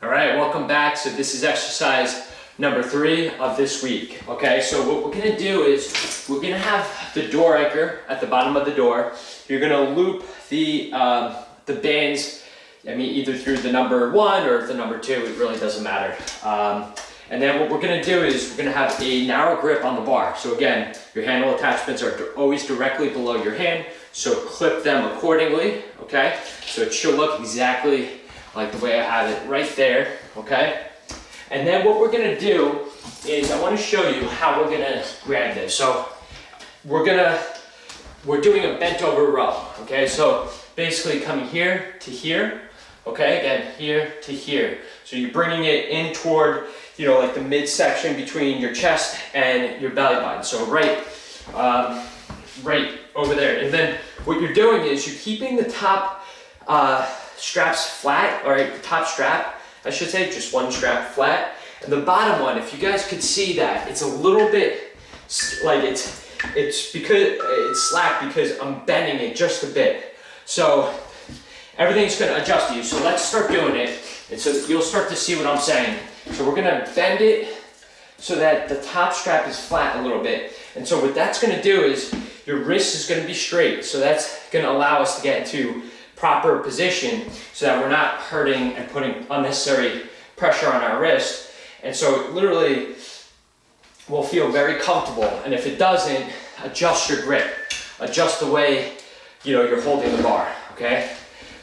All right, welcome back. So this is exercise number 3 of this week. Okay, so what we're gonna do is we're gonna have the door anchor at the bottom of the door. You're gonna loop the bands, either through the number 1 or the number 2, it really doesn't matter. And then what we're gonna do is we're gonna have a narrow grip on the bar. So again, your handle attachments are always directly below your hand, so clip them accordingly, okay? So it should look exactly like the way I have it right there, okay? And then what we're gonna do is I wanna show you how we're gonna grab this. So we're doing a bent over row, okay? So basically coming here to here, okay? Again, here to here. So you're bringing it in toward, like the midsection between your chest and your belly button. So right over there. And then what you're doing is you're keeping the top straps flat, all right, the top strap, I should say, just one strap flat. And the bottom one, if you guys could see that, it's a little bit, like it's because it's slack because I'm bending it just a bit. So everything's gonna adjust to you. So let's start doing it. And so you'll start to see what I'm saying. So we're gonna bend it so that the top strap is flat a little bit. And so what that's gonna do is your wrist is gonna be straight. So that's gonna allow us to get into proper position so that we're not hurting and putting unnecessary pressure on our wrist. And so literally we'll feel very comfortable. And if it doesn't, adjust your grip, adjust the way you're holding the bar, okay?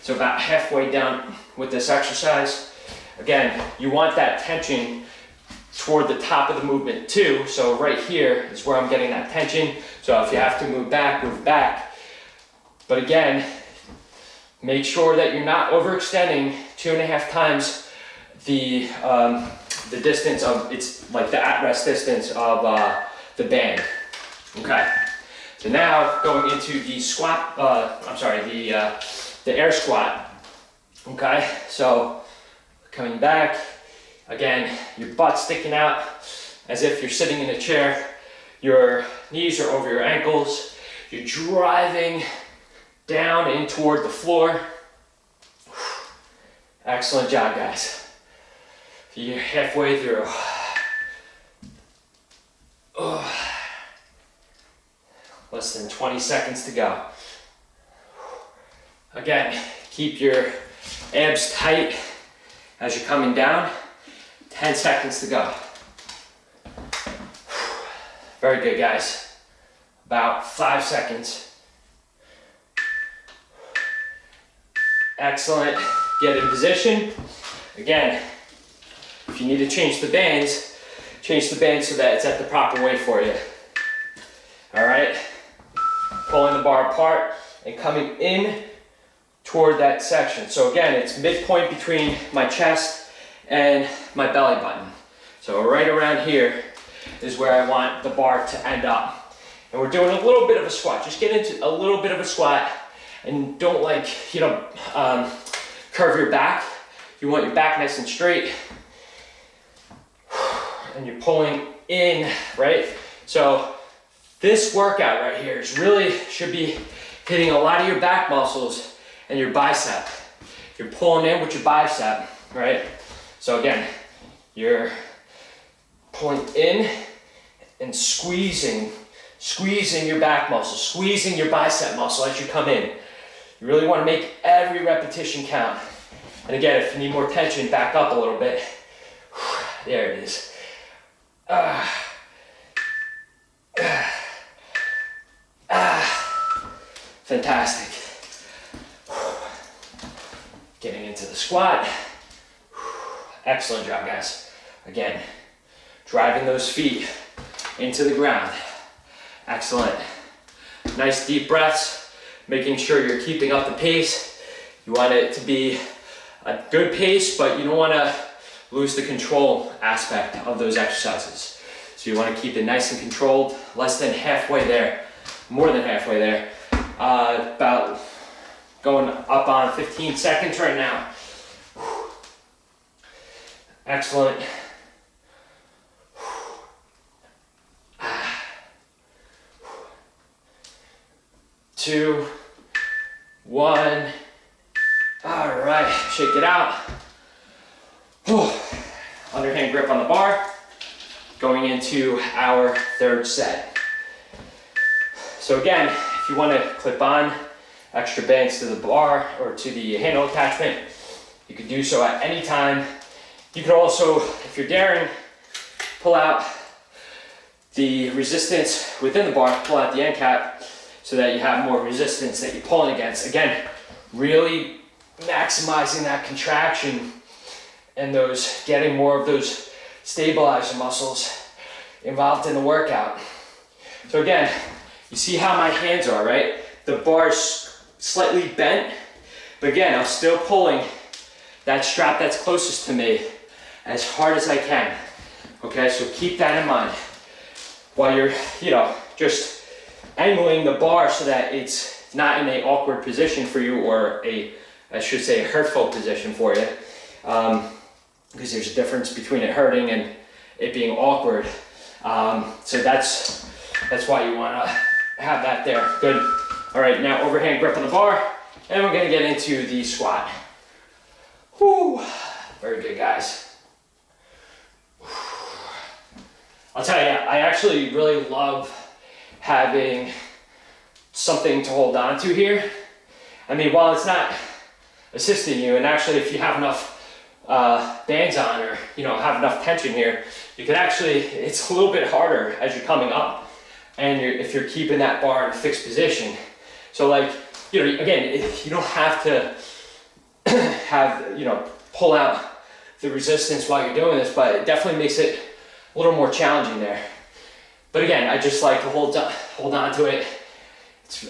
So about halfway down with this exercise, again, you want that tension toward the top of the movement too. So right here is where I'm getting that tension. So if you have to move back, move back. But again, make sure that you're not overextending 2.5 times the distance of, it's like the at-rest distance of the band. Okay, so now going into the squat, the air squat. Okay, so coming back, again, your butt sticking out as if you're sitting in a chair. Your knees are over your ankles. You're driving down in toward the floor. Excellent job, guys. You're halfway through. Less than 20 seconds to go. Again, keep your abs tight as you're coming down. 10 seconds to go. Very good, guys. About 5 seconds. Excellent. Get in position. Again, if you need to change the bands so that it's at the proper weight for you. All right. Pulling the bar apart and coming in toward that section. So again, it's midpoint between my chest and my belly button. So right around here is where I want the bar to end up. And we're doing a little bit of a squat. Just get into a little bit of a squat and don't curve your back. You want your back nice and straight. And you're pulling in, right? So this workout right here should be hitting a lot of your back muscles and your bicep. You're pulling in with your bicep, right? So again, you're pulling in and squeezing your back muscle, squeezing your bicep muscle as you come in. You really want to make every repetition count. And again, if you need more tension, back up a little bit. There it is. Fantastic. Getting into the squat. Excellent job, guys. Again, driving those feet into the ground. Excellent. Nice deep breaths, making sure you're keeping up the pace. You want it to be a good pace, but you don't want to lose the control aspect of those exercises. So you want to keep it nice and controlled, less than halfway there, more than halfway there. About going up on 15 seconds right now. Excellent. 2, 1. All right, shake it out. Underhand grip on the bar, going into our third set. So again, if you want to clip on extra bands to the bar or to the handle attachment, you can do so at any time. You can also, if you're daring, pull out the resistance within the bar, pull out the end cap so that you have more resistance that you're pulling against. Again, really maximizing that contraction and getting more of those stabilizer muscles involved in the workout. So again, you see how my hands are, right? The bar's slightly bent, but again, I'm still pulling that strap that's closest to me as hard as I can. Okay, so keep that in mind while you're, just angling the bar so that it's not in an awkward position for you, or a hurtful position for you. Because there's a difference between it hurting and it being awkward. So that's why you want to have that there. Good. All right, now overhand grip on the bar, and we're gonna get into the squat. Whew. Very good, guys. I'll tell you, I actually really love having something to hold on to here. I mean, while it's not assisting you, and actually if you have enough bands on, or have enough tension here, you can actually, it's a little bit harder as you're coming up, and if you're keeping that bar in a fixed position. So again, you don't have to pull out the resistance while you're doing this, but it definitely makes it a little more challenging there. But again, I just like to hold on to it. It's,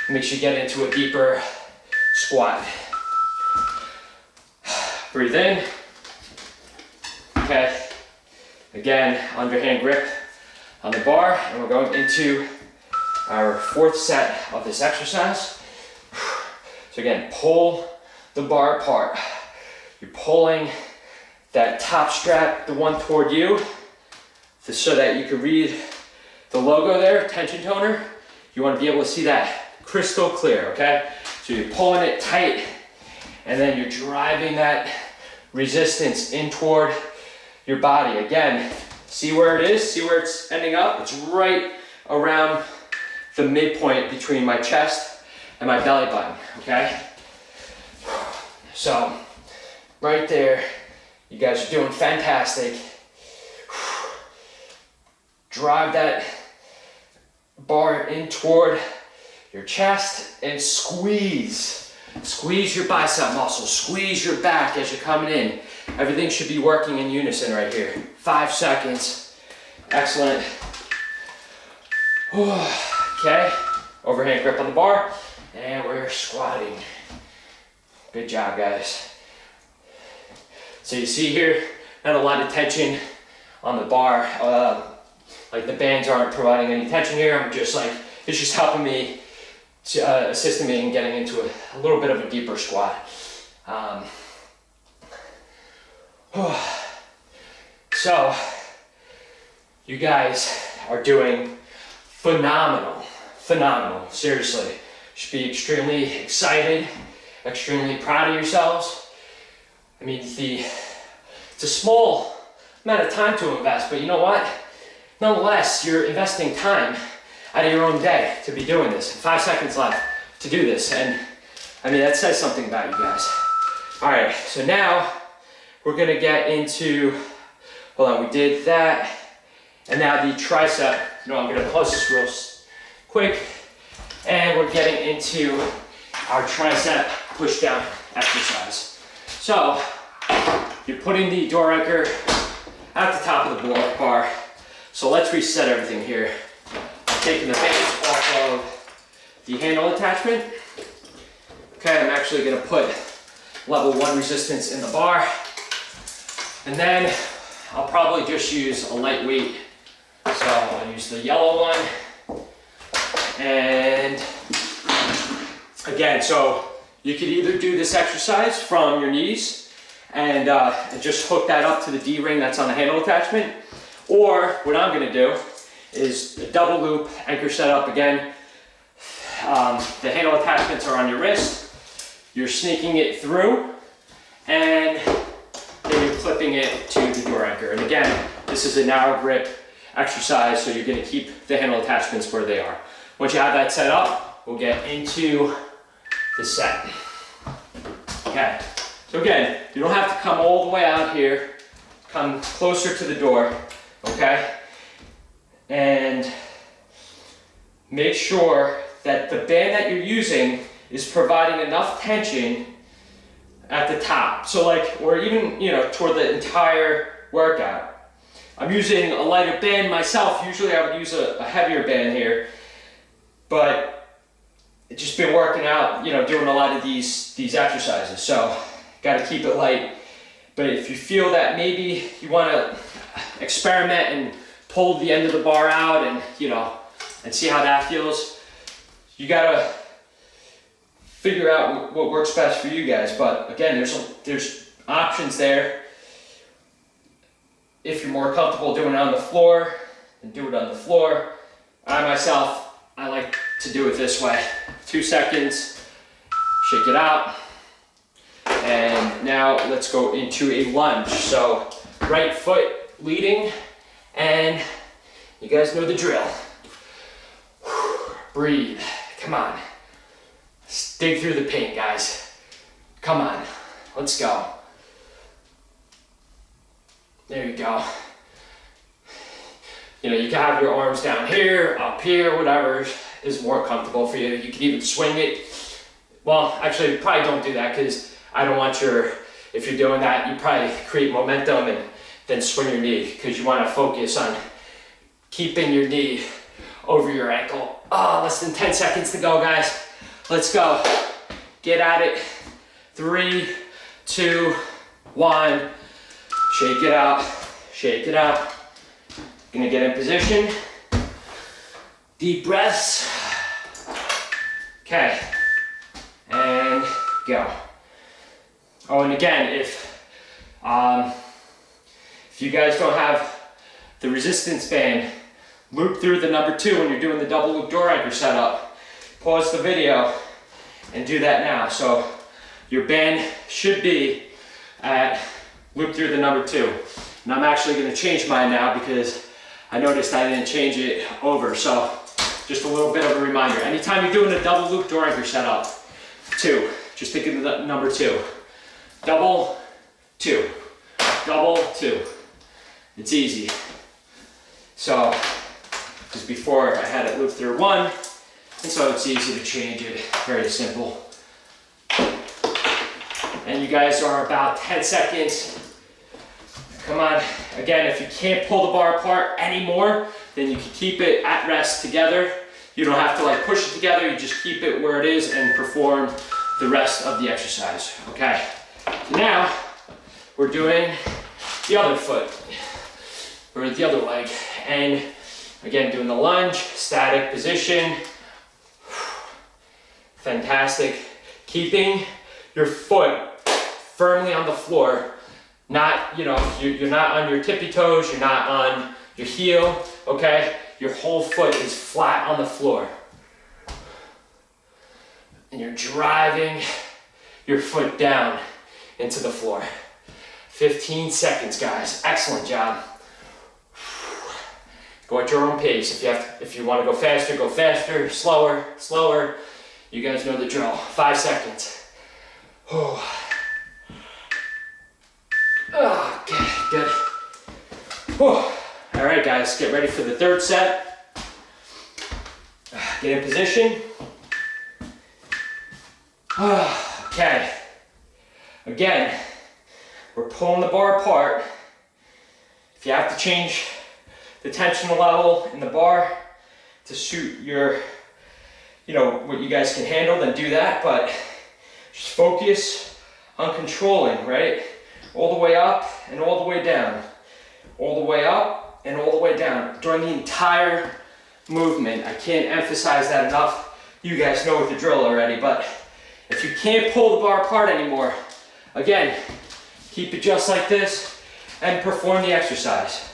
makes you get into a deeper squat. Breathe in. Okay. Again, underhand grip on the bar, and we're going into our fourth set of this exercise. So again, pull the bar apart. You're pulling that top strap, the one toward you, so that you can read the logo there, tension toner. You want to be able to see that crystal clear, okay? So you're pulling it tight, and then you're driving that resistance in toward your body. Again, see where it is, see where it's ending up? It's right around the midpoint between my chest and my belly button, okay? So, right there, you guys are doing fantastic. Drive that bar in toward your chest and squeeze. Squeeze your bicep muscles, squeeze your back as you're coming in. Everything should be working in unison right here. 5 seconds. Excellent. Okay, overhand grip on the bar, and we're squatting. Good job, guys. So you see here, not a lot of tension on the bar. Like the bands aren't providing any tension here. I'm just it's just helping me, assisting me in getting into a little bit of a deeper squat. So, you guys are doing phenomenal, seriously. You should be extremely excited, extremely proud of yourselves. I mean, it's a small amount of time to invest, but you know what? Nonetheless, you're investing time out of your own day to be doing this. 5 seconds left to do this, and I mean, that says something about you guys. All right, so now we're gonna get into, hold on, we did that, and now the tricep. I'm gonna close this real quick, and we're getting into our tricep push down exercise. So, you're putting the door anchor at the top of the bar. So let's reset everything here. I'm taking the bands off of the handle attachment. Okay, I'm actually gonna put level 1 resistance in the bar. And then I'll probably just use a lightweight. So I'll use the yellow one. And again, so you could either do this exercise from your knees and just hook that up to the D-ring that's on the handle attachment. Or what I'm gonna do is a double loop anchor setup again. The handle attachments are on your wrist. You're sneaking it through, and clipping it to the door anchor. And again, this is a narrow grip exercise, so you're gonna keep the handle attachments where they are. Once you have that set up, we'll get into the set. Okay, so again, you don't have to come all the way out here. Come closer to the door, okay? And make sure that the band that you're using is providing enough tension at the top. So like, or even, you know, toward the entire workout. I'm using a lighter band myself. Usually I would use a heavier band here, but it's just been working out, you know, doing a lot of these exercises. So gotta keep it light. But if you feel that maybe you wanna experiment and pull the end of the bar out and, you know, and see how that feels, you gotta figure out what works best for you guys. But again, there's options there. If you're more comfortable doing it on the floor, then do it on the floor. I like to do it this way. 2 seconds, shake it out. And now let's go into a lunge. So right foot leading, and you guys know the drill. Breathe, come on. Dig through the paint, guys. Come on, let's go. There you go. You know, you can have your arms down here, up here, whatever is more comfortable for you. You can even swing it. Well, actually, probably don't do that, because I don't want if you're doing that, you probably create momentum and then swing your knee, because you want to focus on keeping your knee over your ankle. Oh, less than 10 seconds to go, guys. Let's go. Get at it. 3, 2, 1. Shake it out. Shake it out. Gonna get in position. Deep breaths. Okay. And go. Oh, and again, if you guys don't have the resistance band, loop through the number 2 when you're doing the double loop door anchor setup. Pause the video and do that now. So your band should be at loop through the number 2. And I'm actually going to change mine now because I noticed I didn't change it over. So just a little bit of a reminder. Anytime you're doing a double loop door anchor setup, 2, just think of the number 2. Double, 2. Double, 2. It's easy. So, because before I had it loop through 1, and so it's easy to change it. Very simple. And you guys are about 10 seconds. Come on. Again, if you can't pull the bar apart anymore, then you can keep it at rest together. You don't have to like push it together. You just keep it where it is and perform the rest of the exercise. Okay. So now we're doing the other foot, or the other leg. And again, doing the lunge, static position. Fantastic. Keeping your foot firmly on the floor. Not, you know, you're not on your tippy toes, you're not on your heel, okay? Your whole foot is flat on the floor. And you're driving your foot down into the floor. 15 seconds, guys. Excellent job. Go at your own pace. If you want to go faster, slower. You guys know the drill. 5 seconds. Okay, good. All right, guys, get ready for the third set. Get in position. Okay. Again, we're pulling the bar apart. If you have to change the tension level in the bar to suit your, you know, what you guys can handle, then do that. But just focus on controlling, right? All the way up and all the way down. All the way up and all the way down. During the entire movement. I can't emphasize that enough. You guys know the drill already, but if you can't pull the bar apart anymore, again, keep it just like this and perform the exercise.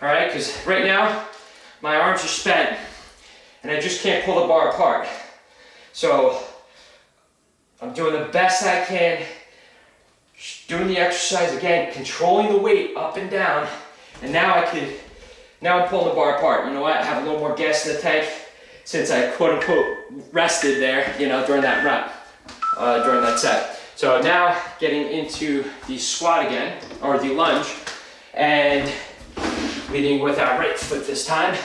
All right, because right now, my arms are spent and I just can't pull the bar apart. So I'm doing the best I can Just doing the exercise again, controlling the weight up and down. And now I'm pulling the bar apart. You know what? I have a little more gas in the tank since I quote unquote rested there, you know, during that rep, during that set. So now getting into the squat again, or the lunge, and leading with our right foot this time,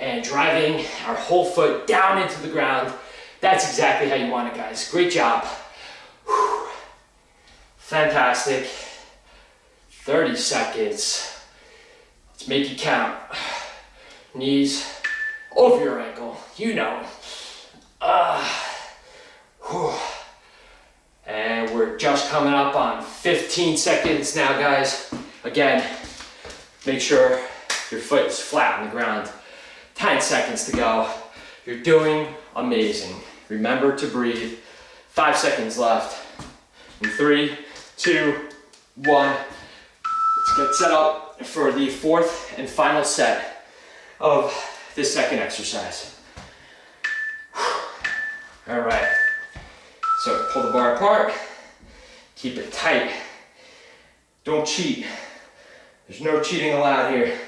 and driving our whole foot down into the ground. That's exactly how you want it, guys. Great job. Whew. Fantastic. 30 seconds. Let's make it count. Knees over your ankle, you know. And we're just coming up on 15 seconds now, guys. Again, make sure your foot is flat on the ground. 10 seconds to go. You're doing amazing. Remember to breathe. 5 seconds left. In 3, 2, 1. Let's get set up for the fourth and final set of this second exercise. All right. So pull the bar apart. Keep it tight. Don't cheat. There's no cheating allowed here.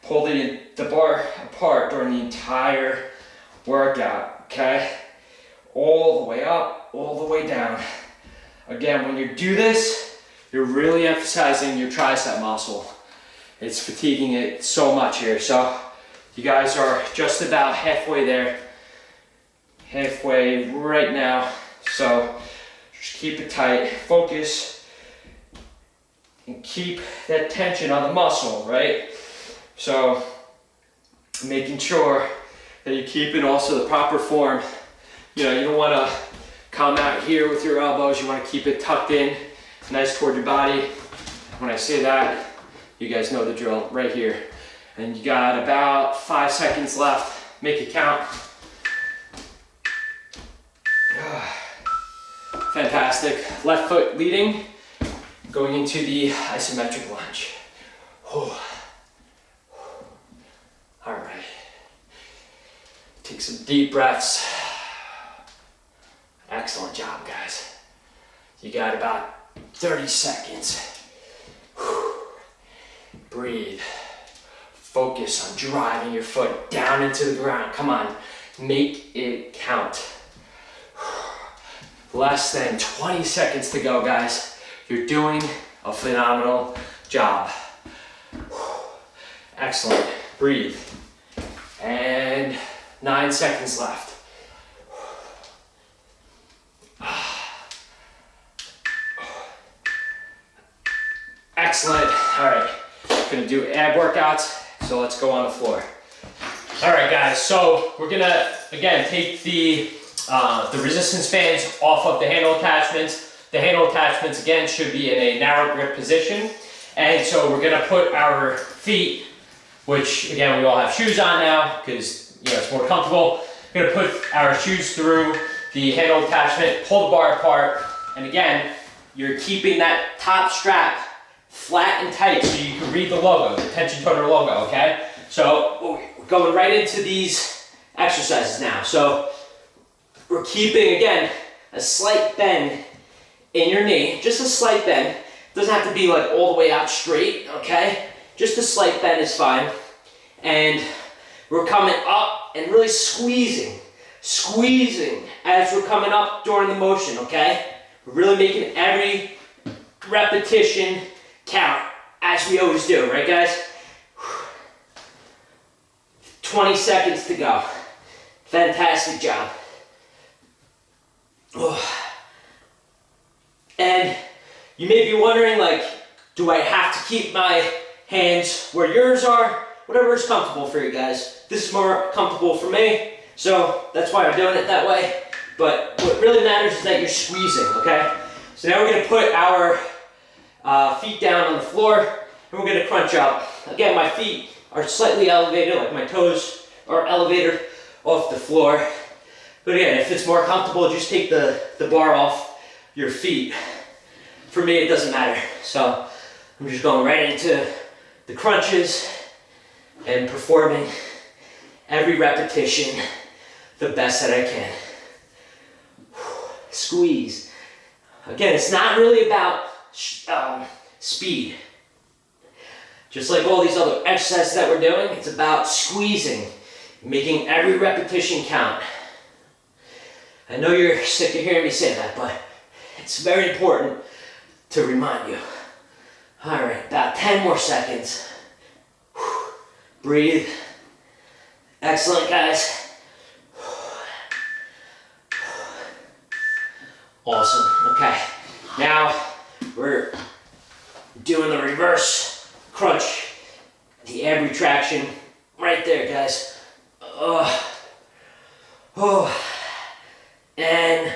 Pull the bar apart during the entire workout, okay? All the way up, all the way down. Again, when you do this, you're really emphasizing your tricep muscle. It's fatiguing it so much here. So you guys are just about halfway there. Halfway right now. So just keep it tight, focus, and keep that tension on the muscle, right? So making sure that you keep it also the proper form. You know, you don't want to come out here with your elbows. You want to keep it tucked in, nice toward your body. When I say that, you guys know the drill right here. And you got about 5 seconds left. Make it count. Fantastic. Left foot leading, going into the isometric lunge. All right. Take some deep breaths. Excellent job, guys. You got about 30 seconds. Breathe. Focus on driving your foot down into the ground. Come on, make it count. Less than 20 seconds to go, guys. You're doing a phenomenal job. Excellent. Breathe. And 9 seconds left. Excellent. All right. Gonna do ab workouts, so let's go on the floor. All right, guys. So we're gonna again take the resistance bands off of the handle attachments. The handle attachments again should be in a narrow grip position, and so we're gonna put our feet, which again we all have shoes on now because you know it's more comfortable. We're gonna put our shoes through the handle attachment, pull the bar apart, and again you're keeping that top strap flat and tight so you can read the logo, the Tension Toner logo, okay? So we're going right into these exercises now. So we're keeping, again, a slight bend in your knee, just a slight bend. Doesn't have to be like all the way out straight, okay? Just a slight bend is fine. And we're coming up and really squeezing as we're coming up during the motion, okay? We're really making every repetition count, as we always do, right guys? 20 seconds to go. Fantastic job. And you may be wondering, like, do I have to keep my hands where yours are? Whatever is comfortable for you guys. This is more comfortable for me, so that's why I'm doing it that way. But what really matters is that you're squeezing, okay? So now we're gonna put our feet down on the floor, and we're gonna crunch up. Again, my feet are slightly elevated, like my toes are elevated off the floor. But again, if it's more comfortable, just take the bar off your feet. For me, it doesn't matter. So I'm just going right into the crunches and performing every repetition the best that I can. Squeeze. Again, it's not really about speed. Just like all these other exercises that we're doing, it's about squeezing, making every repetition count. I know you're sick of hearing me say that, but it's very important to remind you. All right, about 10 more seconds. Breathe. Excellent, guys. Awesome. Okay, now we're doing the reverse crunch, the ab retraction, right there, guys. And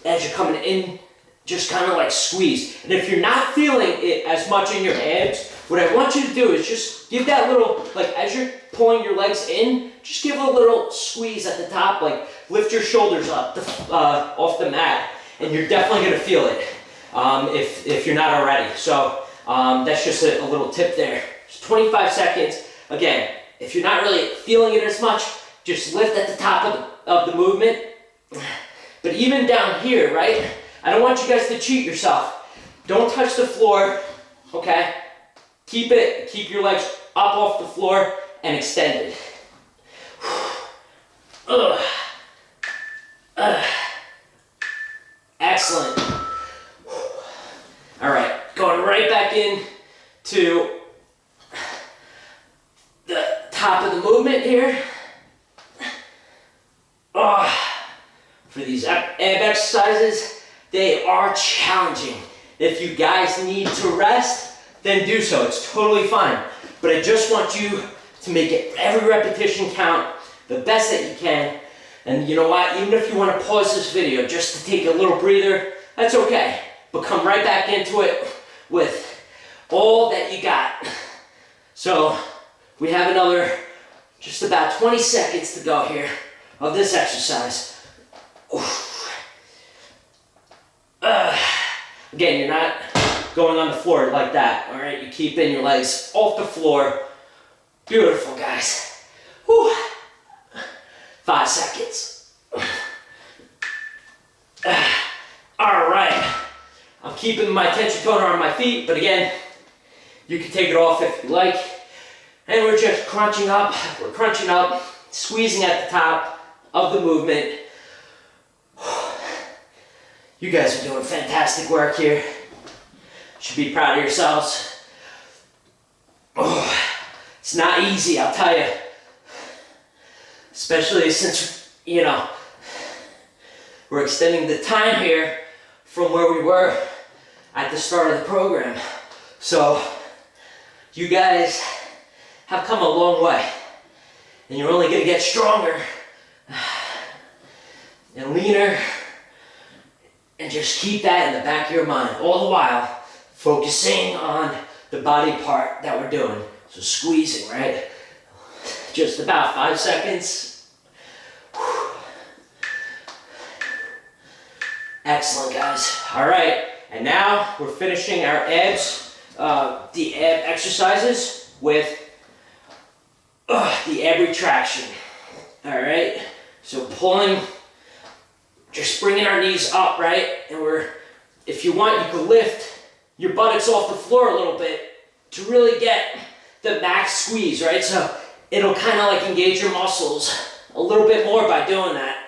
as you're coming in, just kind of like squeeze. And if you're not feeling it as much in your abs, what I want you to do is just give that little, like as you're pulling your legs in, just give a little squeeze at the top, like lift your shoulders up off the mat, and you're definitely gonna feel it if you're not already. So that's just a little tip there. Just 25 seconds. Again, if you're not really feeling it as much, just lift at the top of the movement. But even down here, right? I don't want you guys to cheat yourself. Don't touch the floor, okay? Keep your legs up off the floor and extended. Excellent. All right, going right back in to the top of the movement here. For these ab exercises, they are challenging. If you guys need to rest, then do so. It's totally fine. But I just want you to make it every repetition count the best that you can. And you know what? Even if you want to pause this video just to take a little breather, that's okay. But come right back into it with all that you got. So we have another just about 20 seconds to go here of this exercise. Again, you're not going on the floor like that, all right? You keep in your legs off the floor. Beautiful, guys. Whew. 5 seconds. All right. I'm keeping my tension toner on my feet, but again, you can take it off if you like. And we're just crunching up. We're crunching up, squeezing at the top of the movement. You guys are doing fantastic work here. Should be proud of yourselves. It's not easy, I'll tell you. Especially since, you know, we're extending the time here from where we were at the start of the program. So, you guys have come a long way. And you're only gonna get stronger and leaner. And just keep that in the back of your mind, all the while focusing on the body part that we're doing. So squeezing, right? Just about 5 seconds. Excellent, guys. All right, and now we're finishing our abs, the ab exercises with the ab retraction. All right, so pulling, just bringing our knees up, right? And if you want, you can lift your buttocks off the floor a little bit to really get the max squeeze, right? So it'll kind of like engage your muscles a little bit more by doing that.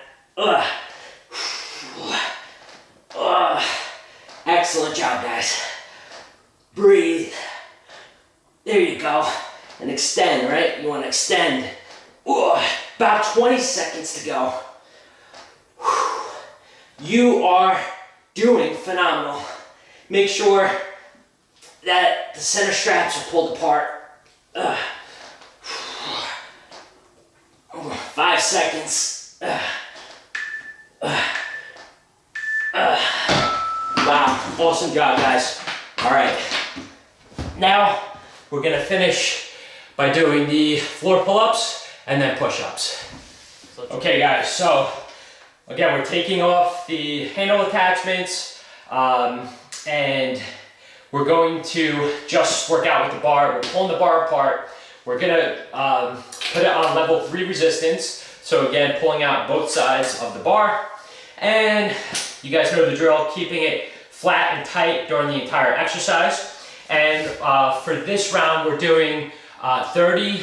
Excellent job, guys. Breathe. There you go. And extend, right? You want to extend. About 20 seconds to go. You are doing phenomenal. Make sure that the center straps are pulled apart. 5 seconds. Wow, awesome job, guys. All right, now we're gonna finish by doing the floor pull-ups and then push-ups. Okay, guys, so again, we're taking off the handle attachments and we're going to just work out with the bar. We're pulling the bar apart. We're gonna put it on level 3 resistance. So again, pulling out both sides of the bar. And you guys know the drill, keeping it flat and tight during the entire exercise. And for this round, we're doing 30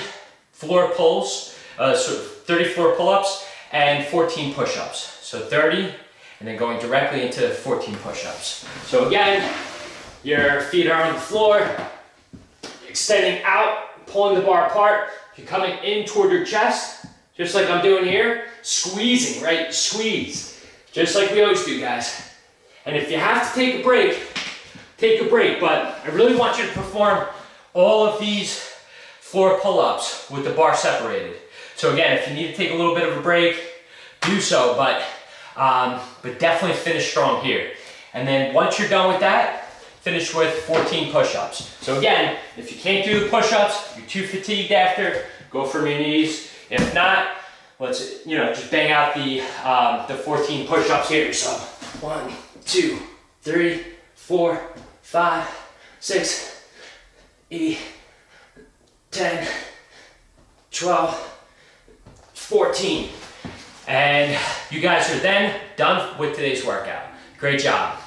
floor pulls, so 30 floor pull-ups and 14 push-ups. So 30, and then going directly into 14 push-ups. So again, your feet are on the floor, extending out, pulling the bar apart. You're coming in toward your chest, just like I'm doing here. Squeezing, right? Squeeze. Just like we always do, guys. And if you have to take a break, take a break. But I really want you to perform all of these floor pull-ups with the bar separated. So again, if you need to take a little bit of a break, do so, but definitely finish strong here. And then once you're done with that, finish with 14 push-ups. So again, if you can't do the push-ups, you're too fatigued after, go for your knees. If not, let's just bang out the 14 push-ups here. So 1, 2, 3, 4, 5, 6, 8, 10, 12, 14. And you guys are then done with today's workout. Great job.